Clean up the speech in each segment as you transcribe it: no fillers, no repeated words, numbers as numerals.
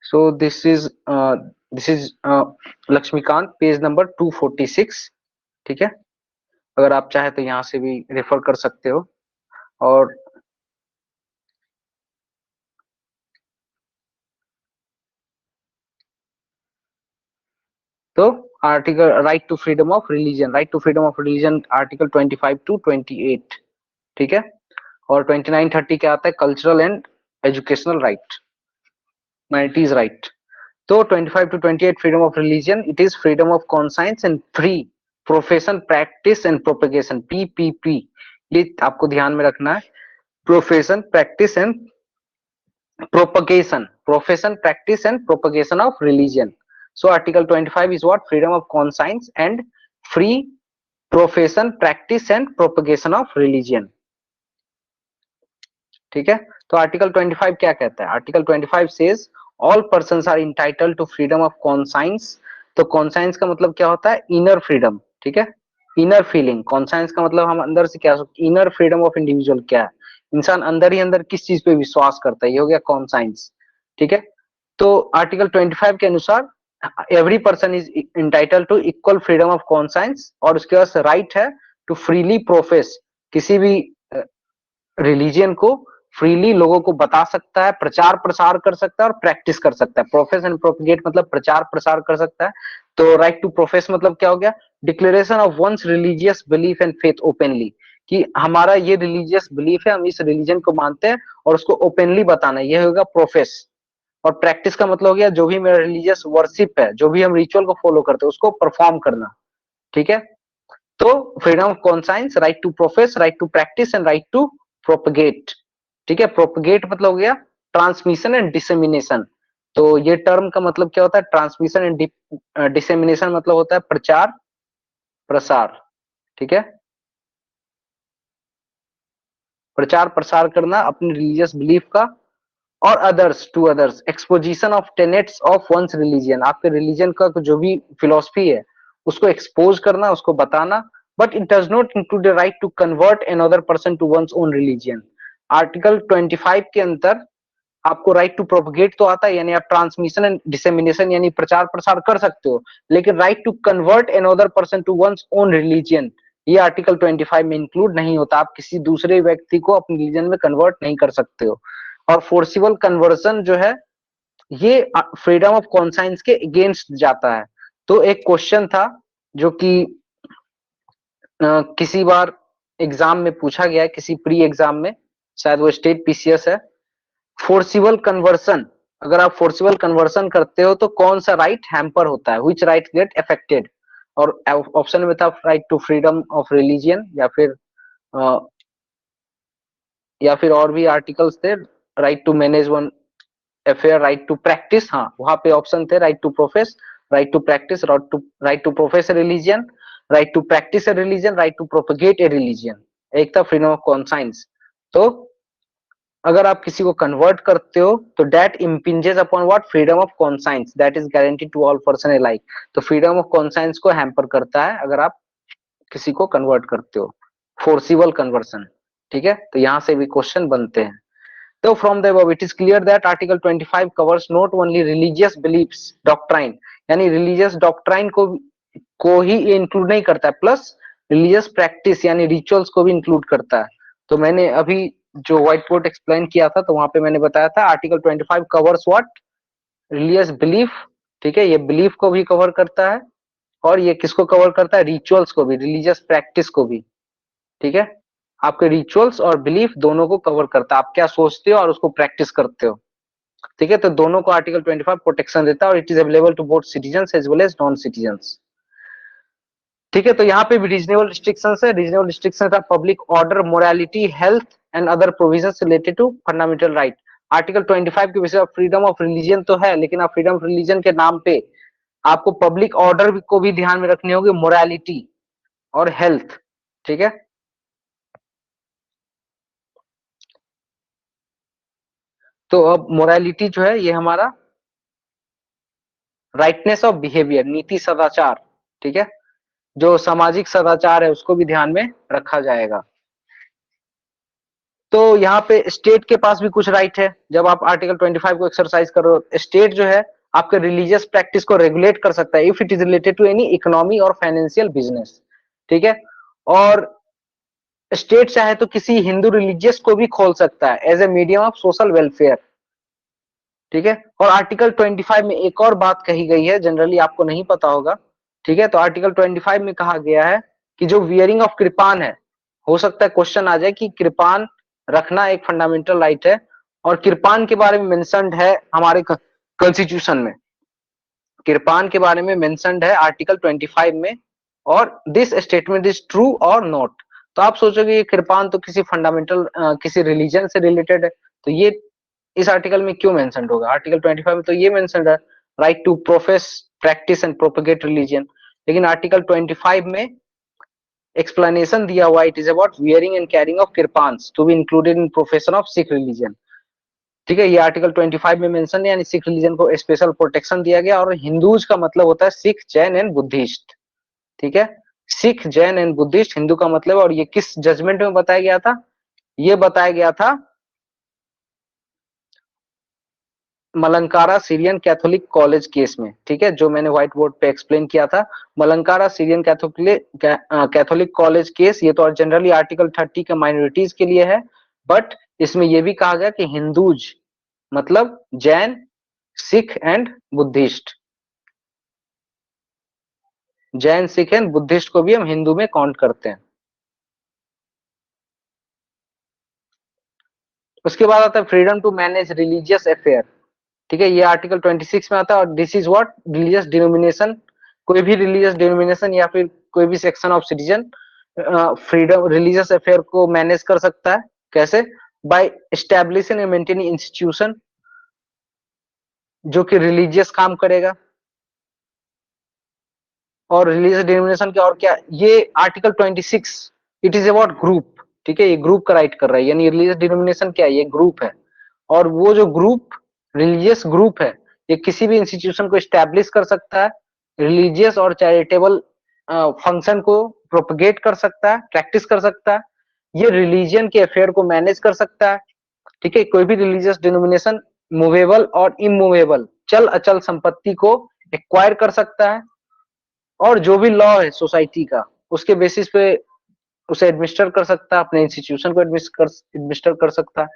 So this is Laxmikanth, page number 246। ठीक है, अगर आप चाहे तो यहाँ से भी रेफर कर सकते हो। और तो article right to freedom of religion article 25 to 28। ठीक है, और 29 30 क्या आता है, cultural and educational right, minorities right. तो 25 to 28 freedom of religion, it is freedom of conscience and free profession practice and propagation, PPP। ये आपको ध्यान में रखना है, profession practice and propagation of religion. So article 25 is what? Freedom of conscience and free profession, practice and propagation of religion। ठीक है, तो article 25 क्या कहता है? Article 25 says all persons are entitled to freedom of conscience। तो conscience का मतलब क्या होता है? Inner freedom. ठीक है, इनर फीलिंग। कॉन्साइंस का मतलब हम अंदर से क्या, इनर फ्रीडम ऑफ इंडिविजुअल क्या है, इंसान अंदर ही अंदर किस चीज पे विश्वास करता है, ये हो गया कॉन्साइंस। ठीक है, तो आर्टिकल 25 के अनुसार every person is entitle to equal freedom of conscience, और उसके पास राइट है टू फ्रीली प्रोफेस, किसी भी रिलीजियन को फ्रीली लोगों को बता सकता है, प्रचार प्रसार कर सकता है और प्रैक्टिस कर सकता है। प्रोफेस एंड प्रोपिगेट मतलब प्रचार प्रसार कर सकता है। तो राइट टू प्रोफेस मतलब क्या हो गया? Declaration of one's religious belief and faith openly, कि हमारा ये रिलीजियस बिलीफ है, हम इस रिलीजन को मानते हैं, और उसको ओपनली बताना, ये होगा प्रोफेस। और प्रैक्टिस का मतलब हो गया जो भी मेरा रिलीजियस वर्शिप है, जो भी हम रिचुअल को फॉलो करते हैं, उसको परफॉर्म करना। ठीक है, तो freedom of conscience, right to profess, right to practice and right to propagate. ठीक है, प्रोपगेट मतलब हो गया ट्रांसमिशन एंड डिसेमिनेशन। तो ये टर्म का मतलब क्या होता है? ट्रांसमिशन एंड डिसेमिनेशन मतलब होता है प्रचार प्रसार। ठीक है, प्रचार प्रसार करना अपनी रिलीजियस बिलीफ का, और others to others, exposition of tenets of one's religion, आपके रिलीजन का जो भी फिलोसफी है उसको एक्सपोज करना, उसको बताना। But it does not include the right to convert another person to one's own religion. Article 25 के अंदर आपको राइट टू प्रोपगेट तो आता है, यानी आप ट्रांसमिशन एंड डिसेमिनेशन यानी प्रचार प्रसार कर सकते हो, लेकिन right to convert another person to one's own religion ये आर्टिकल 25 में इंक्लूड नहीं होता। आप किसी दूसरे व्यक्ति को अपने रिलीजन में कन्वर्ट नहीं कर सकते हो। और फोर्सिबल कन्वर्सन जो है ये फ्रीडम ऑफ कॉन्साइंस के अगेंस्ट जाता है। तो एक क्वेश्चन था जो कि किसी बार एग्जाम में पूछा गया है, किसी प्री एग्जाम में, शायद वो स्टेट PCS है। फोर्सिबल कन्वर्सन, अगर आप फोर्सिबल कन्वर्सन करते हो तो कौन सा राइट हैम्पर होता है, व्हिच राइट गेट अफेक्टेड? और ऑप्शन में था right to freedom of religion, uh, या फिर और भी आर्टिकल्स थे, right to manage one affair, right to practice. हाँ, वहां पे ऑप्शन थे right to profess, right to practice, right to profess a religion, right to practice a religion, right to propagate a religion. एक था freedom of conscience. तो अगर आप किसी को कन्वर्ट करते हो तो that impinges upon what? Freedom of conscience that is guaranteed to all person alike. तो फ्रीडम ऑफ कॉन्साइंस को हैम्पर करता है अगर आप किसी को कन्वर्ट करते हो, फोर्सिबल कन्वर्सन। ठीक है, तो यहां से भी क्वेश्चन बनते हैं। तो from the above it is clear that article 25 covers not only religious beliefs doctrine, यानी रिलीजियस डॉक्ट्राइन को ही ये इंक्लूड नहीं करता है, प्लस रिलीजियस प्रैक्टिस यानी रिचुअल्स को भी इंक्लूड करता है। तो मैंने अभी जो व्हाइट बोर्ड एक्सप्लेन किया था तो वहां पे मैंने बताया था article 25 covers what? Religious belief. ठीक है, ये बिलीफ को भी कवर करता है, और ये किसको कवर करता है? रिचुअल्स को भी, रिलीजियस प्रैक्टिस को भी। ठीक है, आपके रिचुअल्स और बिलीफ दोनों को कवर करता है, आप क्या सोचते हो और उसको प्रैक्टिस करते हो। ठीक है, तो दोनों को आर्टिकल 25 प्रोटेक्शन देता है, और it is available to both citizens as well as non citizens. ठीक है, तो यहाँ पे भी रीजनेबल रिस्ट्रिक्शंस है। Reasonable restrictions are public order, morality, health and other provisions related to fundamental right. Article 25 के विषय फ्रीडम ऑफ रिलीजन तो है, लेकिन आप फ्रीडम ऑफ रिलीजन के नाम पे आपको पब्लिक ऑर्डर को भी ध्यान में रखनी होगी, मोरालिटी और हेल्थ। ठीक है, तो अब मोरालिटी जो है ये हमारा राइटनेस ऑफ बिहेवियर, नीति सदाचार। ठीक है, जो सामाजिक सदाचार है उसको भी ध्यान में रखा जाएगा। तो यहाँ पे स्टेट के पास भी कुछ राइट है। जब आप आर्टिकल 25 को एक्सरसाइज करो, स्टेट जो है आपके रिलीजियस प्रैक्टिस को रेगुलेट कर सकता है if it is related to any economy और फाइनेंशियल बिजनेस, ठीक है। और स्टेट चाहे तो किसी हिंदू रिलीजियस को भी खोल सकता है as a medium of social welfare, ठीक है। और आर्टिकल 25 में एक और बात कही गई है, जनरली आपको नहीं पता होगा, ठीक है। तो आर्टिकल 25 में कहा गया है कि जो वियरिंग ऑफ कृपान है, हो सकता है क्वेश्चन आ जाए कि कृपान रखना एक फंडामेंटल राइट है, और कृपान के बारे में मेंशन्ड है हमारे कॉन्स्टिट्यूशन में, कृपान के बारे में मेंशन्ड है आर्टिकल 25 में, और दिस स्टेटमेंट इज ट्रू और नॉट। तो आप सोचोगे ये कृपान तो किसी फंडामेंटल किसी रिलीजन से रिलेटेड है, तो ये इस आर्टिकल में क्यों मेंशन्ड होगा? आर्टिकल 25 में तो ये मेंशन्ड है, right to profess, practice and propagate religion. लेकिन आर्टिकल 25 में एक्सप्लेनेशन दिया हुआ, it is about wearing and carrying of kirpans to be included in profession of Sikh religion, ठीक है। ये आर्टिकल 25 में मेंशन है, यानी सिख रिलीजन को स्पेशल प्रोटेक्शन दिया गया। और हिंदूज का मतलब होता है सिख, जैन एंड बुद्धिस्ट, ठीक है। सिख, जैन एंड बुद्धिस्ट हिंदू का मतलब है। और ये किस जजमेंट में बताया गया था? ये बताया गया था Malankara Syrian Catholic college case में, ठीक है, जो मैंने व्हाइट बोर्ड पे एक्सप्लेन किया था। Malankara Syrian Catholic college case, ये तो जनरली आर्टिकल 30 के माइनॉरिटीज के लिए है, बट इसमें यह भी कहा गया कि हिंदूज मतलब Jain, Sikh and Buddhist, Jain, Sikh and Buddhist को भी हम हिंदू में काउंट करते हैं। उसके बाद आता है freedom to manage religious affair, ठीक है। ये आर्टिकल 26 में आता है। और this is what religious denomination, कोई भी रिलीजियस डिनोमिनेशन या फिर कोई भी section of citizen freedom religious affair को मैनेज कर सकता है। कैसे? By establishing and maintaining institution जो कि रिलीजियस काम करेगा। और रिलीजियस डिनोमिनेशन के और क्या, ये article 26 it is about group, ठीक है। ये ग्रुप का राइट कर रहा है, यानी रिलीजियस डिनोमिनेशन क्या है? ये ग्रुप है। और वो जो ग्रुप रिलीजियस ग्रुप है, ये किसी भी इंस्टीट्यूशन को स्टैब्लिश कर सकता है, रिलीजियस और चैरिटेबल फंक्शन को प्रोपगेट कर सकता है, प्रैक्टिस कर सकता है, ये रिलीजन के अफेयर को मैनेज कर सकता है, ठीक है। कोई भी रिलीजियस डिनोमिनेशन मूवेबल और इमूवेबल चल अचल संपत्ति को एक्वायर कर सकता है, और जो भी लॉ है सोसाइटी का उसके बेसिस पे उसे एडमिनिस्टर कर सकता है, अपने इंस्टीट्यूशन को एडमिनिस्टर कर सकता है,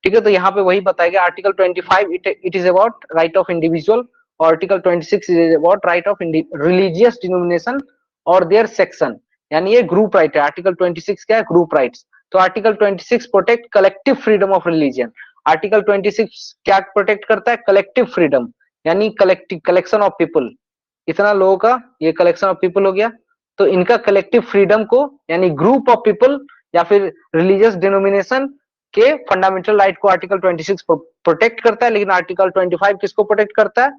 ठीक है। तो यहाँ पे वही बताया गया article 25 it is about right of individual, और article 26 is about right of religious denomination और देयर सेक्शन, यानी ये ग्रुप राइट है। आर्टिकल 26 क्या है? Group rights. तो article 26 protect collective freedom of religion. Article 26 क्या प्रोटेक्ट करता है? कलेक्टिव फ्रीडम, यानी कलेक्टिव कलेक्शन ऑफ पीपल, इतना लोगों का ये कलेक्शन ऑफ पीपल हो गया, तो इनका कलेक्टिव फ्रीडम को, यानी ग्रुप ऑफ पीपल या फिर रिलीजियस डिनोमिनेशन के फंडामेंटल राइट को आर्टिकल 26 प्रोटेक्ट करता है। लेकिन आर्टिकल 25 किसको प्रोटेक्ट करता है?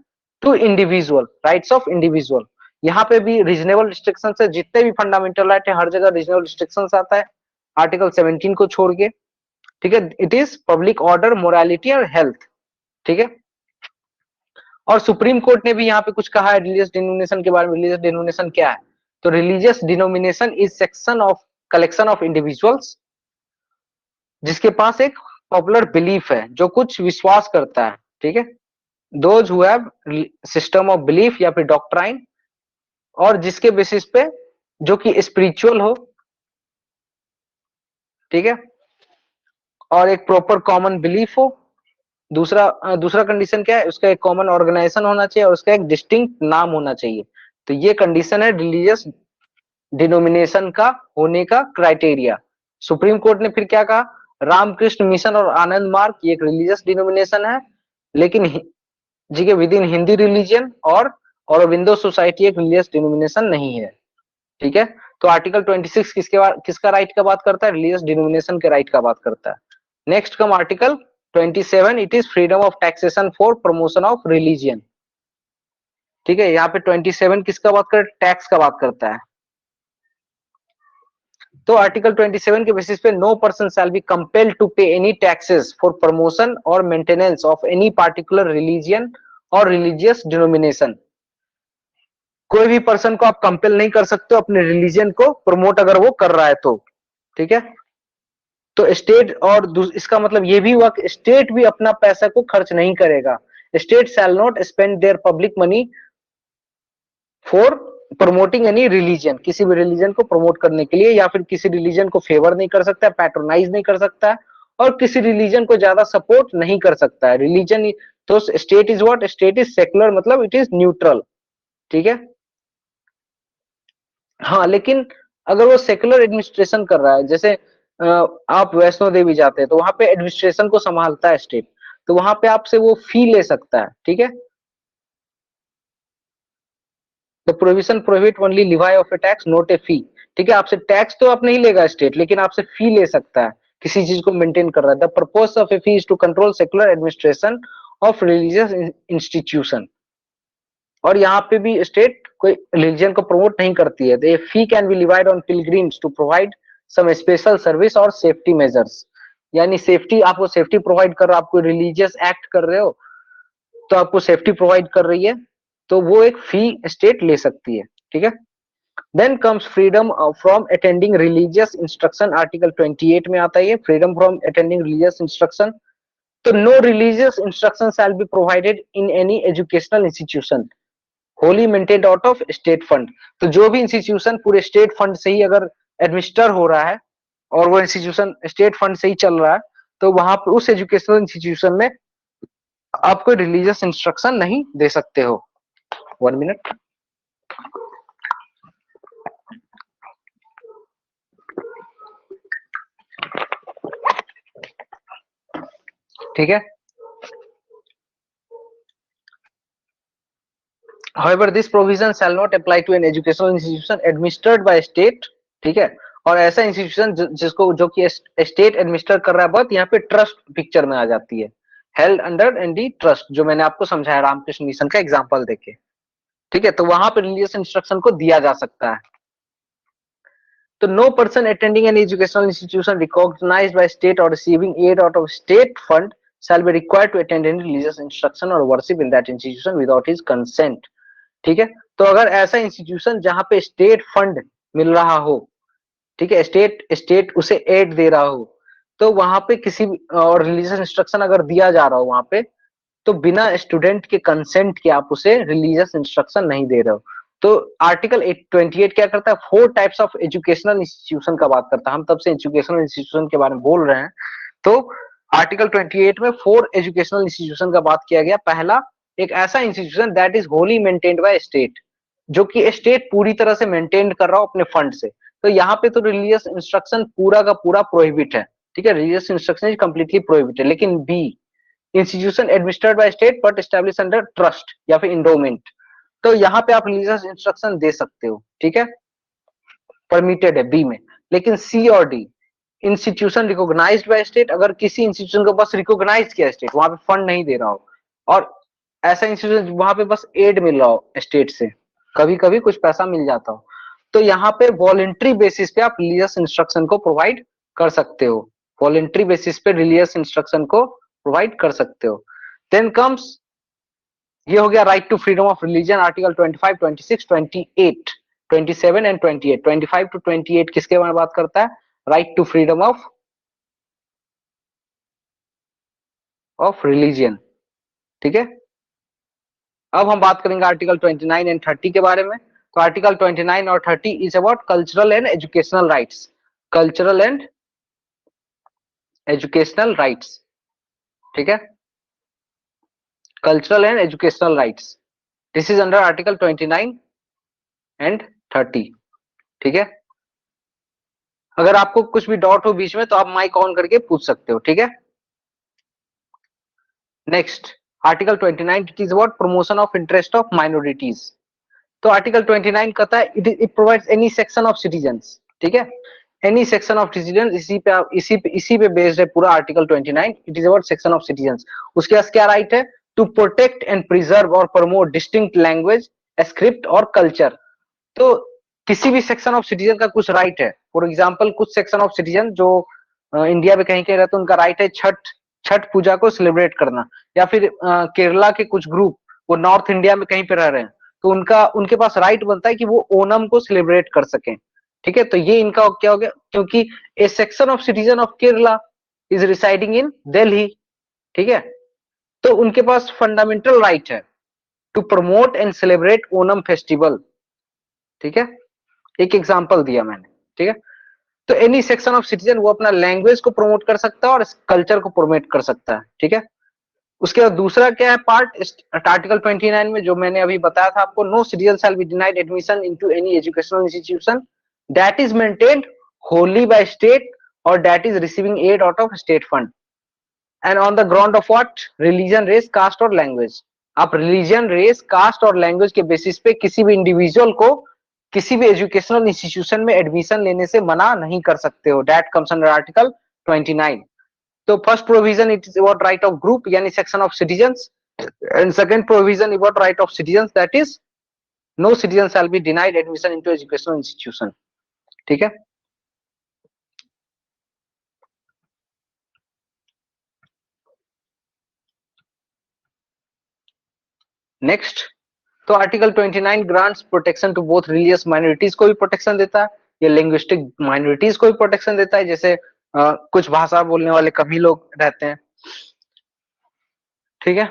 To individual, rights of individual. यहाँ पे भी रीजनेबल रिस्ट्रिक्शन है, जितने भी फंडामेंटल राइट है हर जगह रीजनेबल रिस्ट्रिक्शन आता है, आर्टिकल 17 को छोड़ के, ठीक है। It is public order, morality और हेल्थ, ठीक है। और सुप्रीम कोर्ट ने भी यहाँ पे कुछ कहा है रिलीजियस डिनोमिनेशन के बारे में। रिलीजियस डिनोमिनेशन क्या है? तो religious denomination is section of collection of individuals जिसके पास एक पॉपुलर बिलीफ है, जो कुछ विश्वास करता है, ठीक है। Those who have system of belief या फिर डॉक्ट्राइन, और जिसके बेसिस पे जो कि स्पिरिचुअल हो, ठीक है, और एक प्रॉपर कॉमन बिलीफ हो। दूसरा कंडीशन क्या है? उसका एक कॉमन ऑर्गेनाइजेशन होना चाहिए और उसका एक डिस्टिंक्ट नाम होना चाहिए। तो ये कंडीशन है रिलीजियस डिनोमिनेशन का होने का क्राइटेरिया। सुप्रीम कोर्ट ने फिर क्या कहा? रामकृष्ण मिशन और आनंद मार्ग ये एक रिलीजियस डिनोमिनेशन है, लेकिन जी के विद इन हिंदी रिलीजन, और औरबिंदो सोसाइटी एक रिलीजियस डिनोमिनेशन नहीं है, ठीक है। तो आर्टिकल 26 किसका राइट का बात करता है? रिलीजियस डिनोमिनेशन के राइट का बात करता है। Next come article 27, it is freedom of taxation for promotion of religion, ठीक है। यहाँ पे 27 किसका बात कर? टैक्स का बात करता है। तो आर्टिकल 27 के बेसिस पे no person shall be compelled to pay any taxes for promotion और maintenance of any particular religion और रिलीजियस डिनोमिनेशन। कोई भी पर्सन को आप कंपेल नहीं कर सकते हो अपने रिलीजन को प्रमोट अगर वो कर रहा है तो, ठीक है। तो स्टेट, और इसका मतलब ये भी हुआ कि स्टेट भी अपना पैसा को खर्च नहीं करेगा। State shall not spend their public money for promoting any religion, किसी भी रिलीजन को प्रमोट करने के लिए, या फिर किसी रिलीजन को फेवर नहीं कर सकता है, पैट्रोनाइज नहीं कर सकता है, और किसी रिलीजन को ज्यादा सपोर्ट नहीं कर सकता है। रिलीजन, तो state is what, state is secular, मतलब इट इज न्यूट्रल, ठीक है। हाँ, लेकिन अगर वो सेकुलर एडमिनिस्ट्रेशन कर रहा है, जैसे आप वैष्णो देवी जाते हैं तो वहां पे एडमिनिस्ट्रेशन को संभालता है स्टेट, तो वहां पे आपसे वो फी ले सकता है, ठीक है। The provision prohibit only levy of a tax not a fee, ठीक है। आपसे टैक्स तो आप नहीं लेगा स्टेट, लेकिन आपसे फी ले सकता है, किसी चीज को मेंटेन कर रहा है। The purpose of a fee is to control secular administration of religious institution, और यहाँ पे भी स्टेट कोई रिलीजन को प्रमोट नहीं करती है। The fee can be levied on pilgrims to provide some special service और सेफ्टी मेजर्स, यानी सेफ्टी, आपको सेफ्टी प्रोवाइड कर रहा है, आपको रिलीजियस एक्ट कर रहे हो तो आपको सेफ्टी प्रोवाइड कर रही है, तो वो एक फी स्टेट ले सकती है, ठीक है। Then comes freedom from attending religious instruction, article 28 में आता है ये, freedom from attending religious instruction. तो no religious instruction shall be provided in any educational institution wholly maintained out of state fund. तो जो भी इंस्टीट्यूशन पूरे स्टेट फंड से ही अगर एडमिनिस्टर हो रहा है, और वो इंस्टीट्यूशन स्टेट फंड से ही चल रहा है, तो वहां पर उस एजुकेशनल इंस्टीट्यूशन में आप कोई रिलीजियस इंस्ट्रक्शन नहीं दे सकते हो। 1 मिनट। ठीक है। However, this provision shall not apply to an educational institution administered by state, ठीक है। और ऐसा इंस्टीट्यूशन जिसको, जो कि स्टेट एडमिनिस्टर कर रहा है, बात यहाँ पे ट्रस्ट पिक्चर में आ जाती है, हेल्ड अंडर एनडी ट्रस्ट, जो मैंने आपको समझाया रामकृष्ण मिशन का एग्जांपल देके, ठीक है। तो वहां पे रिलीजियस इंस्ट्रक्शन को दिया जा सकता है। तो no person attending an educational institution recognised by state और receiving aid out of state fund shall be required to attend any religious instruction or worship in that institution without his consent, ठीक है। तो अगर ऐसा institution जहां पे state fund मिल रहा हो, ठीक है, स्टेट स्टेट उसे एड दे रहा हो, तो वहां पे किसी और रिलीजियस इंस्ट्रक्शन अगर दिया जा रहा हो वहां पे, तो बिना स्टूडेंट के कंसेंट के आप उसे रिलीजियस इंस्ट्रक्शन नहीं दे रहे हो। तो आर्टिकल 28 क्या करता है, 4 टाइप्स ऑफ एजुकेशनल इंस्टीट्यूशन का बात करता है। हम तब से एजुकेशनल इंस्टीट्यूशन के बारे में बोल रहे हैं, तो आर्टिकल 28 में 4 एजुकेशनल इंस्टीट्यूशन का बात किया गया। पहला, एक ऐसा institution that is Holi maintained by state, जो कि स्टेट पूरी तरह से मेंटेन कर रहा हो अपने फंड से। तो यहाँ पे तो रिलीजियस इंस्ट्रक्शन पूरा का पूरा प्रोहिबिट है, ठीक है, religious instruction is completely prohibited. लेकिन B, institution administered by state but establish under trust या फिर इंडोमेंट, तो यहाँ पे आप रिलीजियस इंस्ट्रक्शन दे सकते हो, ठीक है, परमिटेड है बी में। लेकिन सी और D, institution recognised by state, अगर किसी इंस्टीट्यूशन को बस रिकॉग्नाइज किया स्टेट, वहां पे फंड नहीं दे रहा हो, और ऐसा इंस्टीट्यूशन वहां पे बस एड मिल रहा हो स्टेट से, कभी कभी कुछ पैसा मिल जाता हो, तो यहाँ पे वॉलेंट्री बेसिस पे आप रिलीजियस इंस्ट्रक्शन को प्रोवाइड कर सकते हो। वॉलेंट्री बेसिस पे रिलीजियस इंस्ट्रक्शन को प्रोवाइड कर सकते हो। देन कम्स, ये हो गया right to freedom of religion, article 25, 26, 28, 27 and 28। 25 to 28 किसके बारे में बात करता है, right to freedom of religion, ठीक है। अब हम बात करेंगे आर्टिकल 29 एंड 30 के बारे में। तो आर्टिकल 29 और 30 is about cultural and educational rights, cultural and educational rights, ठीक है, cultural and educational rights, this is under article 29 and 30, ठीक है। अगर आपको कुछ भी डाउट हो बीच में तो आप माइक ऑन करके पूछ सकते हो, ठीक है। Next, article 29, it is about promotion of interest of minorities. तो आर्टिकल 29 कहता है it provides any section of citizens, ठीक है, एनी सेक्शन ऑफ सिटीजन, इसी पे बेस्ड है पूरा article 29। It is about section of citizens. उसके पास क्या राइट है, टू प्रोटेक्ट एंड प्रिजर्व और प्रमोट डिस्टिंक्ट लैंग्वेज, स्क्रिप्ट और कल्चर। तो किसी भी सेक्शन ऑफ सिटीजन का कुछ राइट है। फॉर एग्जाम्पल, कुछ सेक्शन ऑफ सिटीजन जो इंडिया में कहीं कहीं रहते हैं, उनका राइट है छठ छठ पूजा को सेलिब्रेट करना, या फिर केरला के कुछ ग्रुप वो नॉर्थ इंडिया में कहीं पे रह रहे हैं, तो उनका उनके पास राइट बनता है कि वो ओनम को सेलिब्रेट कर सकें, ठीक है, तो ये इनका क्या हो गया, क्योंकि a section of citizen of Kerala is residing in Delhi, ठीक है, तो उनके पास फंडामेंटल राइट है to promote and celebrate Onam festival, ठीक है, एक एग्जांपल दिया मैंने, ठीक है, तो एनी सेक्शन ऑफ सिटीजन वो अपना लैंग्वेज को प्रमोट कर सकता है और कल्चर को प्रमोट कर सकता है, ठीक है। उसके बाद दूसरा क्या है पार्ट आर्टिकल 29 में, जो मैंने अभी बताया था आपको, no citizen shall be denied admission into any educational institution that is maintained wholly by state और that is receiving aid out of state fund and on the ground of what, religion, race, caste और language. आप religion, race, caste और language के basis पे किसी भी individual को किसी भी एजुकेशनल इंस्टीट्यूशन में एडमिशन लेने से मना नहीं कर सकते हो, दैट कम्स अंडर आर्टिकल 29। तो first provision it is about right of group यानी section of citizens, and second provision about right of citizens that is no citizen shall be denied admission into educational institution, ठीक है। Next, तो article 29 grants protection to both religious minorities को भी protection देता है, ये linguistic minorities को भी प्रोटेक्शन देता है, जैसे कुछ भाषा बोलने वाले कभी लोग रहते हैं, ठीक है।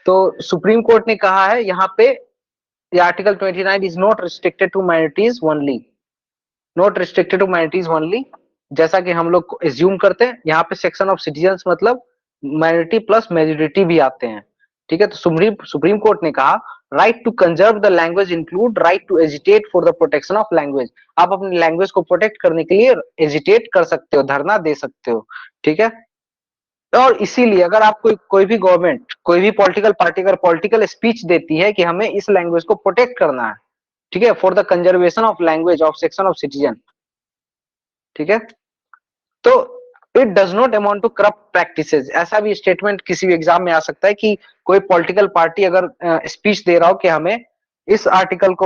तो सुप्रीम कोर्ट ने कहा है यहाँ पे, ये article 29 is not restricted to minorities only, not restricted to minorities only, जैसा कि हम लोग एज्यूम करते हैं, यहाँ पे सेक्शन ऑफ सिटीजन्स मतलब माइनॉरिटी प्लस मेजोरिटी भी आते हैं, ठीक है। तो सुप्रीम कोर्ट ने कहा right to conserve the language include right to agitate for the protection of language, आप अपनी लैंग्वेज को प्रोटेक्ट करने के लिए एजिटेट कर सकते हो, धरना दे सकते हो, ठीक है। और इसीलिए अगर आप कोई भी गवर्नमेंट, कोई भी पॉलिटिकल पार्टी अगर पॉलिटिकल स्पीच देती है कि हमें इस लैंग्वेज को प्रोटेक्ट करना है, ठीक है, for the conservation of language of section of citizen, ठीक है, तो it does not amount to corrupt practices, ऐसा भी स्टेटमेंट किसी भी एग्जाम में आ सकता है कि कोई पॉलिटिकल पार्टी अगर स्पीच दे रहा हो कि हमें इस आर्टिकल को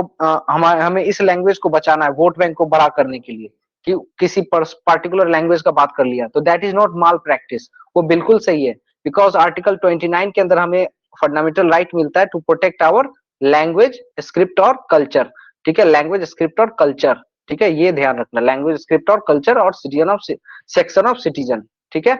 हमें इस लैंग्वेज को बचाना है वोट बैंक को बड़ा करने के लिए, कि किसी पार्टिकुलर लैंग्वेज का बात कर लिया, तो that is not mall practice, वो बिल्कुल सही है, बिकॉज आर्टिकल 29 के अंदर हमें फंडामेंटल राइट मिलता है to protect our language, script और कल्चर, ठीक है, लैंग्वेज, स्क्रिप्ट और कल्चर, ठीक है, ये ध्यान रखना, लैंग्वेज, स्क्रिप्ट और कल्चर और citizen of section of citizen, ठीक है।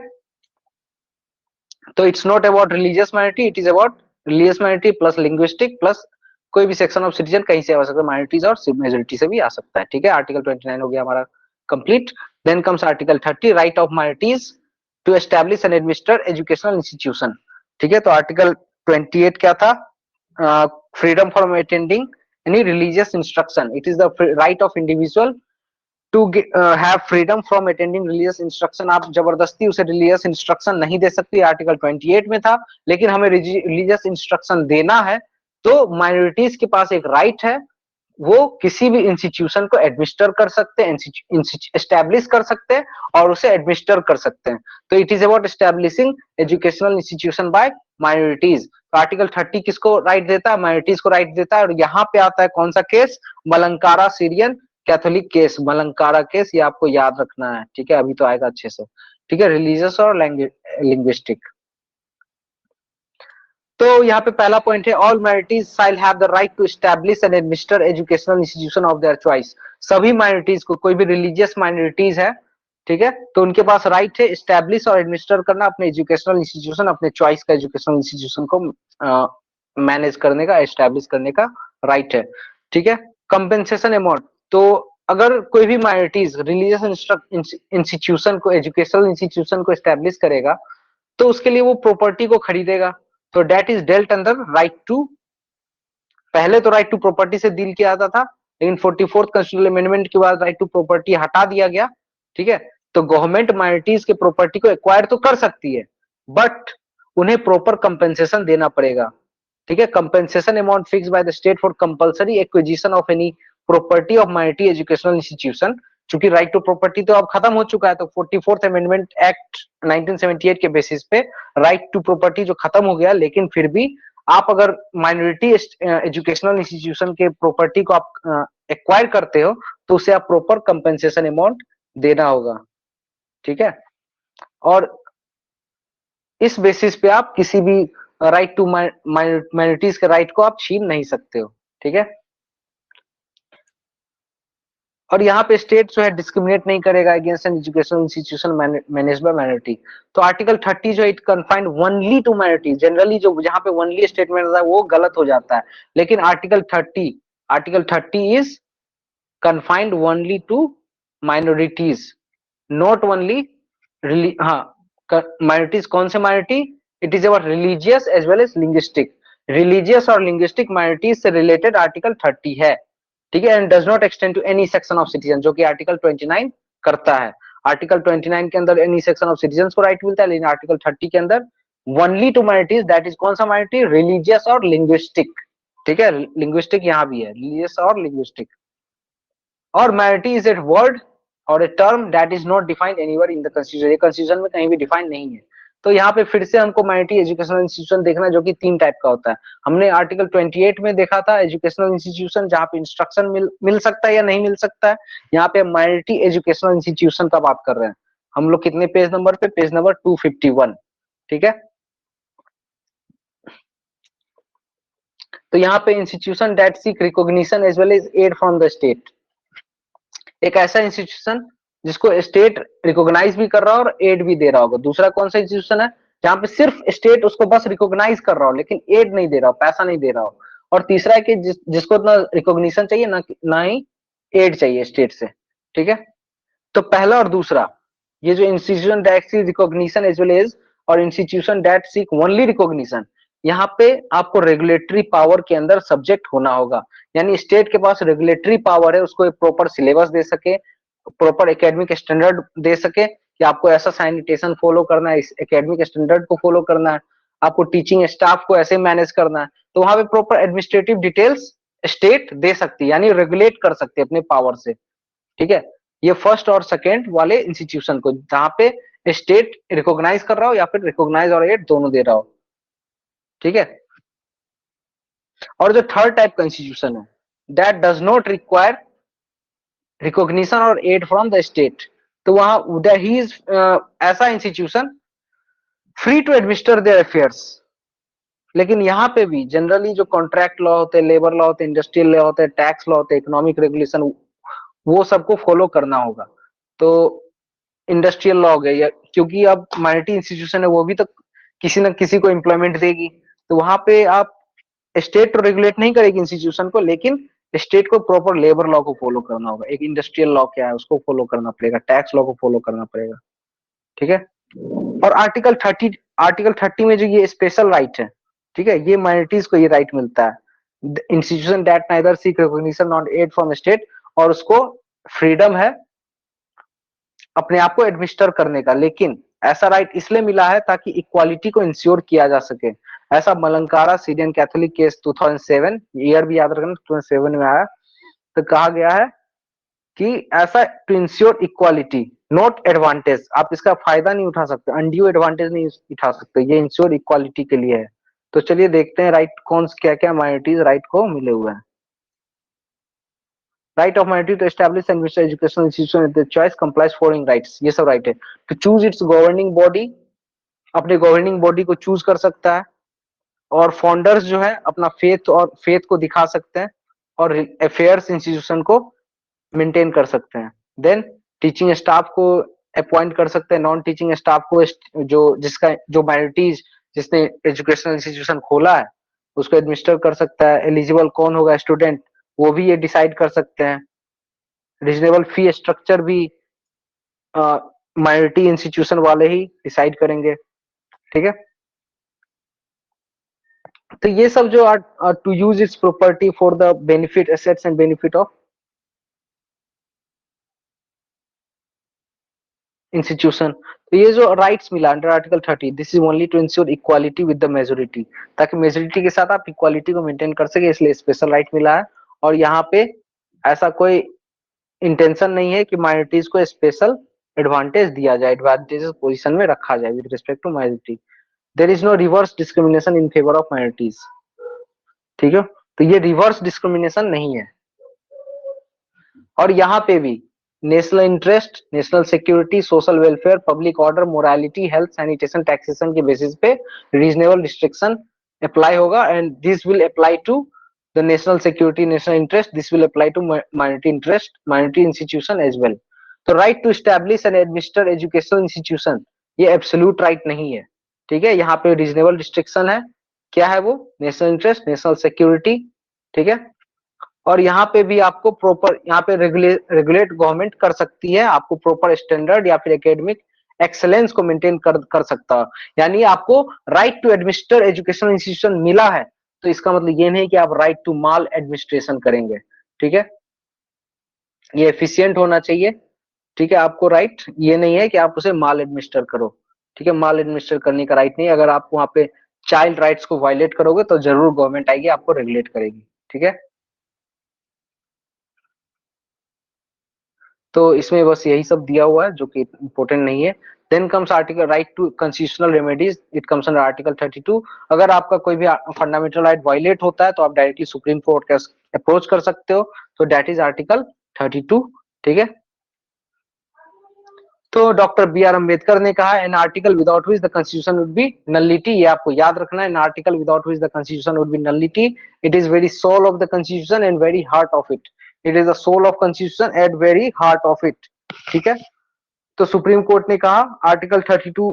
तो it's not about religious minority, it is about religious minority plus linguistic plus कोई भी सेक्शन ऑफ सिटीजन कहीं से आ सकता है, माइनॉरिटीज और मेजोरिटी से भी आ सकता है, ठीक है। आर्टिकल 29 हो गया हमारा कंप्लीट। Then comes article 30 right of minorities to establish and administer educational institution, ठीक है। तो आर्टिकल 28 क्या था, freedom from attending any religious instruction, it is the right of individual to have freedom from attending religious instruction, आप जबरदस्ती उसे religious instruction नहीं दे सकती, आर्टिकल 28 में था, लेकिन हमें रिलीजियस इंस्ट्रक्शन देना है तो माइनॉरिटीज के पास एक राइट है, वो किसी भी इंस्टीट्यूशन को एडमिनिस्टर कर सकते हैं, एस्टैब्लिश कर सकते हैं और उसे एडमिनिस्टर कर सकते हैं, तो it is about establishing educational institution by minorities. तो आर्टिकल 30 किसको राइट देता है, माइनॉरिटीज को राइट देता है, और यहाँ पे आता है कौन सा case, Malankara Syrian Catholic case, Malankara case, ये आपको याद रखना है, ठीक है, अभी तो आएगा अच्छे से, ठीक है, रिलीजियस और लिंग्विस्टिक। तो यहाँ पे पहला पॉइंट है all minorities shall have the right to establish and administer educational institution of their choice, सभी माइनॉरिटीज को, कोई भी रिलीजियस माइनॉरिटीज है, ठीक है, तो उनके पास राइट है एस्टैब्लिश और एडमिनिस्टर करना अपने एजुकेशनल इंस्टीट्यूशन, अपने चॉइस का एजुकेशनल इंस्टीट्यूशन को मैनेज करने का, एस्टैब्लिश करने का राइट है, ठीक है। कंपेंसेशन अमाउंट, तो अगर कोई भी माइनॉरिटीज रिलीजियस इंस्टीट्यूशन को, एजुकेशनल इंस्टीट्यूशन को एस्टैब्लिश करेगा तो उसके लिए वो प्रॉपर्टी को खरीदेगा, तो that is dealt under right to, पहले तो राइट टू प्रॉपर्टी से डील किया जाता था, लेकिन 44th कॉन्स्टिट्यूशनल अमेंडमेंट के बाद राइट टू प्रॉपर्टी हटा दिया गया, ठीक है। तो गवर्नमेंट माइनॉरिटीज के प्रॉपर्टी को एक्वायर तो कर सकती है, बट उन्हें प्रॉपर कंपेंसेशन देना पड़ेगा, ठीक है। Compensation amount fix by the state for compulsory acquisition of any property of minority educational institution, क्योंकि राइट टू प्रॉपर्टी तो अब खत्म हो चुका है, तो 44th अमेंडमेंट एक्ट 1978 के बेसिस पे राइट टू प्रॉपर्टी जो खत्म हो गया, लेकिन फिर भी आप अगर माइनॉरिटी एजुकेशनल इंस्टीट्यूशन के प्रॉपर्टी को आप एक्वायर करते हो तो उसे आप प्रॉपर कंपेंसेशन अमाउंट देना होगा, ठीक है। और इस बेसिस पे आप किसी भी राइट टू माइनॉरिटीज के राइट को आप छीन नहीं सकते हो, ठीक है। और यहाँ पे स्टेट जो है डिस्क्रिमिनेट नहीं करेगा against an educational institution managed by minority. तो आर्टिकल 30 जो it confined only to minority, generally जो जहाँ पे ओनली स्टेटमेंट होता है वो गलत हो जाता है, लेकिन article 30 is confined only to minorities, not only हाँ माइनॉरिटीज। कौन से minority? It is about religious as well as linguistic, religious और लिंग्विस्टिक माइनॉरिटीज से रिलेटेड आर्टिकल 30 है, ठीक है। And does not extend to any section of citizen, जो कि आर्टिकल 29 करता है। आर्टिकल 29 के अंदर एनी सेक्शन ऑफ सिटीजन को राइट मिलता है, लेकिन आर्टिकल 30 के अंदर only to minorities, that is कौन सा माइनॉरिटी? रिलीजियस और लिंग्विस्टिक, ठीक है। लिंग्विस्टिक यहाँ भी है, रिलीजियस और लिंग्विस्टिक। और माइनॉरिटी इज ए वर्ड और a term that is not defined anywhere in the constitution, ये कॉन्स्टिट्यूशन में कहीं भी डिफाइन नहीं है। तो यहाँ पे फिर से हमको माइनॉरिटी एजुकेशनल इंस्टीट्यूशन देखना है, जो कि 3 टाइप का होता है। हमने आर्टिकल 28 में देखा था एजुकेशनल इंस्टीट्यूशन, जहाँ पे इंस्ट्रक्शन मिल सकता है या नहीं मिल सकता है। यहाँ पे माइनॉरिटी एजुकेशनल इंस्टीट्यूशन का बात कर रहे हैं हम लोग। कितने पेज नंबर पे? पेज नंबर 251, ठीक है। तो यहाँ पे institution that seek recognition as well as aid from the state, एक ऐसा इंस्टीट्यूशन जिसको स्टेट रिकॉग्नाइज भी कर रहा हो और एड भी दे रहा होगा। दूसरा कौन सा इंस्टीट्यूशन है? जहां पे सिर्फ स्टेट उसको बस रिकॉग्नाइज कर रहा हो लेकिन एड नहीं दे रहा हो, पैसा नहीं दे रहा हो। और तीसरा है कि जिसको ना रिकॉग्निशन चाहिए ना ही एड चाहिए स्टेट से, ठीक है। तो पहला और दूसरा, ये जो institution that seek recognition as well as और institution that seek only recognition, यहाँ पे आपको रेगुलेटरी पावर के अंदर सब्जेक्ट होना होगा। यानी स्टेट के पास रेगुलेटरी पावर है, उसको एक प्रॉपर सिलेबस दे सके, प्रॉपर एकेडमिक स्टैंडर्ड दे सके कि आपको ऐसा सैनिटेशन फॉलो करना है, इस एकेडमिक स्टैंडर्ड को फॉलो करना है, आपको टीचिंग स्टाफ को ऐसे मैनेज करना है। तो वहां पे प्रॉपर एडमिनिस्ट्रेटिव डिटेल्स स्टेट दे सकती है, यानी रेगुलेट कर सकते हैं अपने पावर से, ठीक है। ये फर्स्ट और सेकेंड वाले इंस्टीट्यूशन को, जहां पे स्टेट रिकॉग्नाइज कर रहा हो या फिर रिकॉग्नाइज और एड दोनों दे रहा हो, ठीक है। और जो थर्ड टाइप का इंस्टीट्यूशन है, that does not require recognition और एड फ्रॉम द स्टेट, तो वहां ही इज ऐसा institution free to administer their affairs. लेकिन यहाँ पे भी जनरली जो कॉन्ट्रैक्ट लॉ होते हैं, लेबर लॉ होते हैं, इंडस्ट्रियल लॉ होते हैं, टैक्स लॉ होते हैं, इकोनॉमिक रेगुलेशन, वो सबको फॉलो करना होगा। तो इंडस्ट्रियल लॉ हो गया, क्योंकि अब माइनॉरिटी इंस्टीट्यूशन है, वो भी तो किसी न किसी को एम्प्लॉयमेंट देगी। तो वहां पे आप स्टेट तो रेगुलेट नहीं करेगी इंस्टीट्यूशन को, लेकिन स्टेट को प्रॉपर लेबर लॉ को फॉलो करना होगा। एक इंडस्ट्रियल लॉ क्या है उसको फॉलो करना पड़ेगा, टैक्स लॉ को फॉलो करना पड़ेगा, ठीक है। और आर्टिकल 30 में जो ये स्पेशल राइट है, ठीक है, ये माइनॉरिटीज को ये राइट मिलता है, institution that neither seek recognition not aid from state, और उसको फ्रीडम है अपने आप को एडमिनिस्टर करने का। लेकिन ऐसा राइट इसलिए मिला है ताकि इक्वालिटी को इंश्योर किया जा सके। ऐसा Malankara Syrian Catholic case 2007, year भी याद रखना, 2007 में आया। तो कहा गया है कि ऐसा to ensure equality not advantage, आप इसका फायदा नहीं उठा सकते, अनड्यू एडवांटेज नहीं उठा सकते, ये इंश्योर इक्वालिटी के लिए है। तो चलिए देखते हैं राइट कौन क्या क्या माइनॉरिटीज राइट को मिले हुए हैं। Right of minority to establish and administer educational institution with choice complies following rights, ये सब राइट है। To choose its governing body, अपने गवर्निंग बॉडी को चूज कर सकता है। और फाउंडर्स जो है अपना फेथ को दिखा सकते हैं, और अफेयर्स इंस्टीट्यूशन को मेंटेन कर सकते हैं। देन टीचिंग स्टाफ को अपॉइंट कर सकते हैं, नॉन टीचिंग स्टाफ को जो माइनॉरिटीज जिसने एजुकेशनल इंस्टीट्यूशन खोला है उसको एडमिनिस्टर कर सकता है। एलिजिबल कौन होगा स्टूडेंट, वो भी ये डिसाइड कर सकते हैं। रीजनेबल फी स्ट्रक्चर भी माइनॉरिटी इंस्टीट्यूशन वाले ही डिसाइड करेंगे, ठीक है। तो ये सब जो to use its property for the benefit assets and benefit of institution, तो ये जो राइट्स मिला under article 30, this is only to ensure equality with the majority, ताकि मेजोरिटी के साथ आप इक्वालिटी को मेंटेन कर सके, इसलिए स्पेशल राइट मिला है। और यहाँ पे ऐसा कोई इंटेंशन नहीं है कि माइनॉरिटीज को स्पेशल एडवांटेज दिया जाए, एडवांटेजेस पोजीशन में रखा जाए with respect to minority. There is no reverse discrimination in favour of minorities, ठीक है। तो ये रिवर्स डिस्क्रिमिनेशन नहीं है। और यहाँ पे भी national interest, national security, social welfare, public order, morality, health, sanitation, taxation के बेसिस पे रीजनेबल रिस्ट्रिक्शन अप्लाई होगा, and this will apply to the national security, national interest, this will apply to minority interest, minority institution as well. तो right to establish and administer educational institution, ये absolute right नहीं है, ठीक है, यहाँ पे reasonable restriction है। क्या है वो? नेशनल इंटरेस्ट, नेशनल सिक्योरिटी, ठीक है। और यहाँ पे भी आपको प्रॉपर, यहाँ पे रेगुलेट गवर्नमेंट कर सकती है, आपको प्रॉपर स्टैंडर्ड या फिर एकेडमिक एक्सेलेंस को मेंटेन कर सकता है। यानी आपको right to administer educational institution मिला है, तो इसका मतलब ये नहीं कि आप राइट टू माल एडमिनिस्ट्रेशन करेंगे, ठीक है। ये एफिशिएंट होना चाहिए, ठीक है। आपको राइट ये नहीं है कि आप उसे माल एडमिनिस्टर करो, ठीक है। माल एडमिनिस्टर करने का राइट नहीं है। अगर आप वहां पे चाइल्ड राइट्स को वायलेट करोगे तो जरूर गवर्नमेंट आएगी, आपको रेगुलेट करेगी, ठीक है। तो इसमें बस यही सब दिया हुआ है जो कि इंपॉर्टेंट नहीं है। Then comes article right to constitutional remedies, it comes under article 32। अगर आपका कोई भी फंडामेंटल राइट वायलेट होता है तो आप डायरेक्टली सुप्रीम कोर्ट का अप्रोच कर सकते हो, तो दैट इज आर्टिकल 32, ठीक है। तो डॉक्टर बी आर अम्बेडकर ने कहा an article without which the constitution would be nullity, ये आपको याद रखना है, an article without which the constitution would be nullity, it is very soul of the constitution and very heart of it, it is the soul of constitution at very heart of it, ठीक है। तो supreme court ने कहा article 32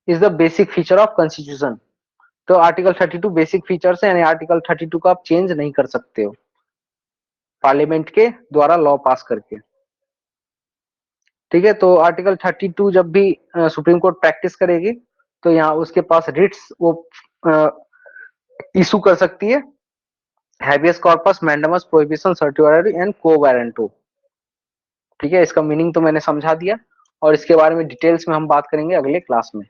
is the basic feature of constitution. तो article 32 basic features है, यानी article 32 को आप चेंज नहीं कर सकते हो पार्लियामेंट के द्वारा लॉ पास करके, ठीक है। तो आर्टिकल 32 जब भी सुप्रीम कोर्ट प्रैक्टिस करेगी तो यहाँ उसके पास रिट्स वो इशू कर सकती है, habeas corpus, mandamus, prohibition, certified and को वारंटो, ठीक है। इसका मीनिंग तो मैंने समझा दिया और इसके बारे में डिटेल्स में हम बात करेंगे अगले क्लास में।